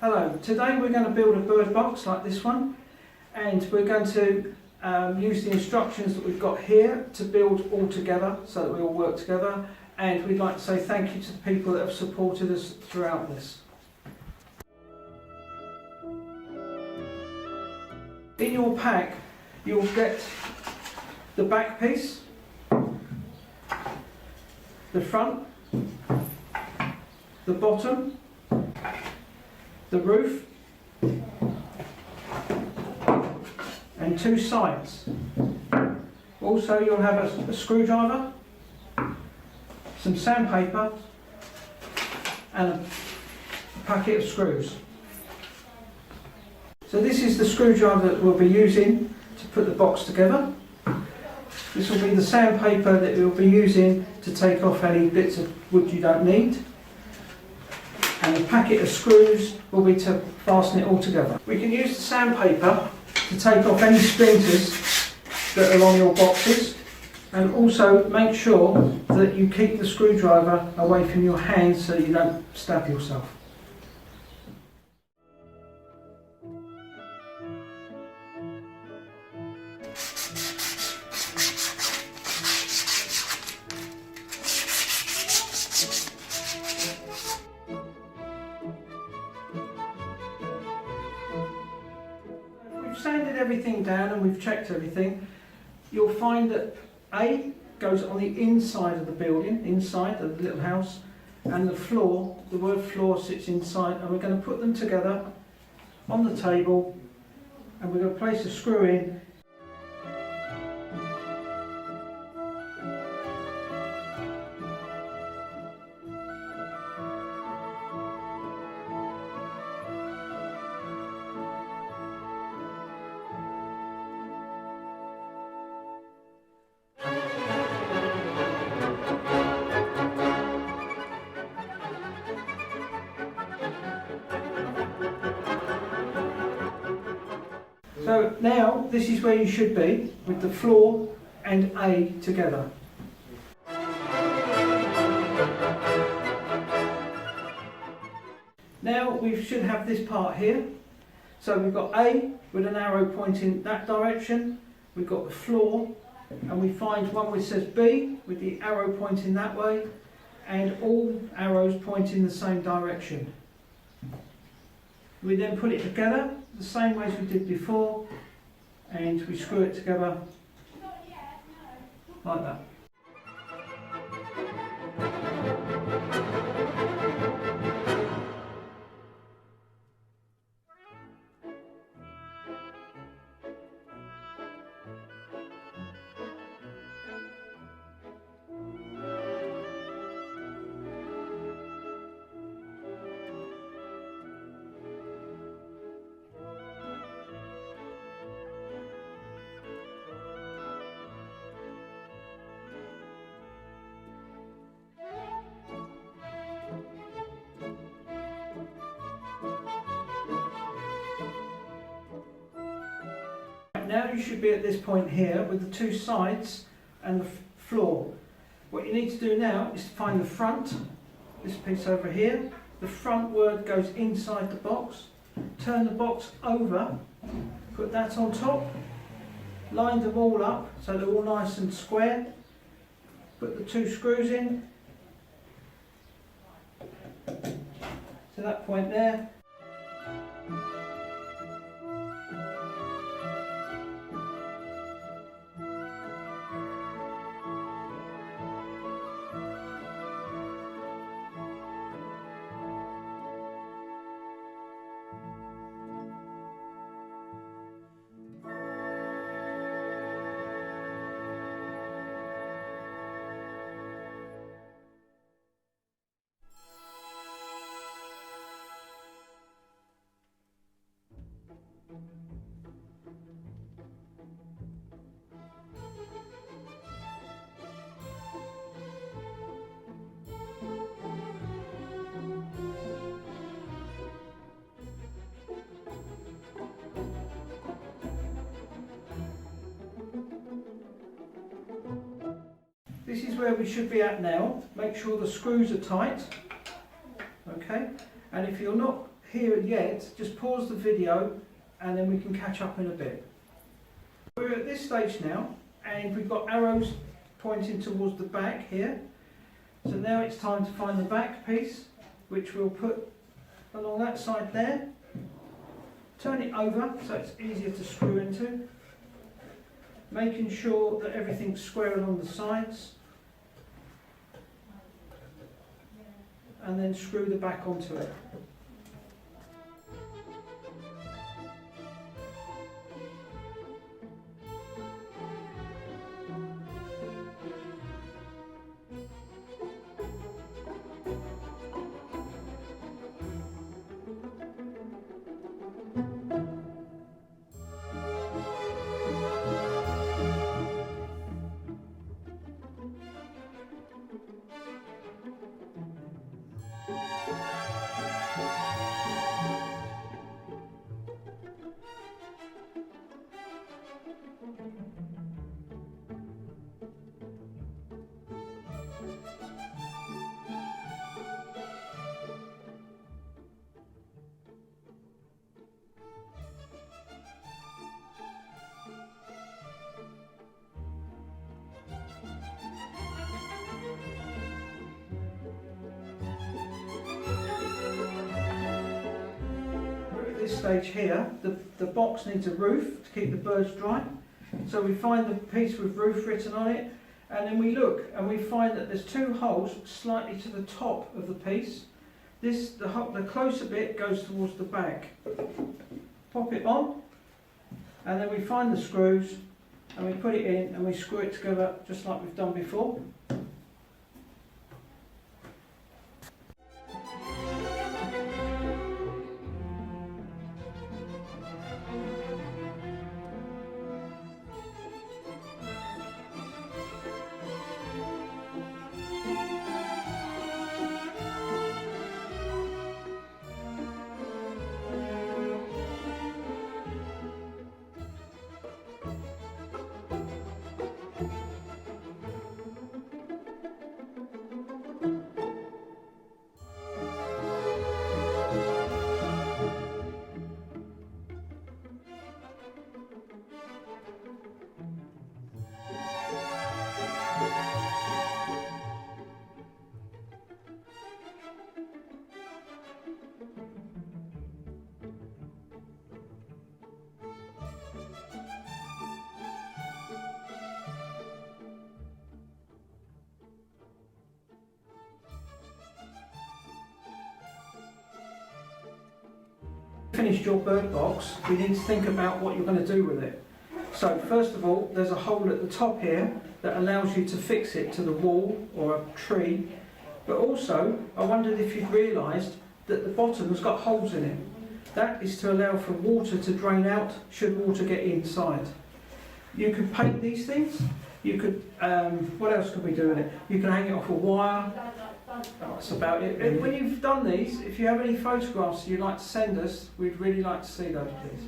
Hello, today we're going to build a bird box like this one, and we're going to use the instructions that we've got here to build all together so that we all work together, and we'd like to say thank you to the people that have supported us throughout this. In your pack you'll get the back piece, the front, the bottom, the roof and two sides. Also you'll have a screwdriver, some sandpaper and a packet of screws. So this is the screwdriver that we'll be using to put the box together. This will be the sandpaper that we'll be using to take off any bits of wood you don't need. And the packet of screws will be to fasten it all together. We can use the sandpaper to take off any splinters that are on your boxes, and also make sure that you keep the screwdriver away from your hands so you don't stab yourself. Sanded everything down and we've checked everything, you'll find that A goes on the inside of the building, inside of the little house, and the floor, the word floor sits inside, and we're going to put them together on the table and we're going to place a screw in. So now this is where you should be, with the floor and A together. Now we should have this part here. So we've got A with an arrow pointing that direction, we've got the floor, and we find one which says B with the arrow pointing that way, and all arrows pointing the same direction. We then put it together the same way as we did before, and we screw it together like that. Now you should be at this point here with the two sides and the floor. What you need to do now is to find the front, this piece over here. The front word goes inside the box. Turn the box over, put that on top, line them all up so they're all nice and square. Put the two screws in to that point there. is where we should be at now. Make sure the screws are tight. Okay, and if you're not here yet, just pause the video and then we can catch up in a bit. We're at this stage now, and we've got arrows pointing towards the back here. So now it's time to find the back piece, which we'll put along that side there. Turn it over so it's easier to screw into. Making sure that everything's square along the sides. And then screw the back onto it. This stage here, the box needs a roof to keep the birds dry. So we find the piece with roof written on it, and then we look and we find that there's two holes slightly to the top of the piece. The closer bit goes towards the back. Pop it on, and then we find the screws and we put it in and we screw it together just like we've done before. Finished your bird box, we need to think about what you're going to do with it. So first of all, there's a hole at the top here that allows you to fix it to the wall or a tree, but also I wondered if you'd realised that the bottom has got holes in it. That is to allow for water to drain out should water get inside. You could paint these things, you could, what else could we do with it? You can hang it off a wire. That's about it. When you've done these, if you have any photographs you'd like to send us, we'd really like to see those, please.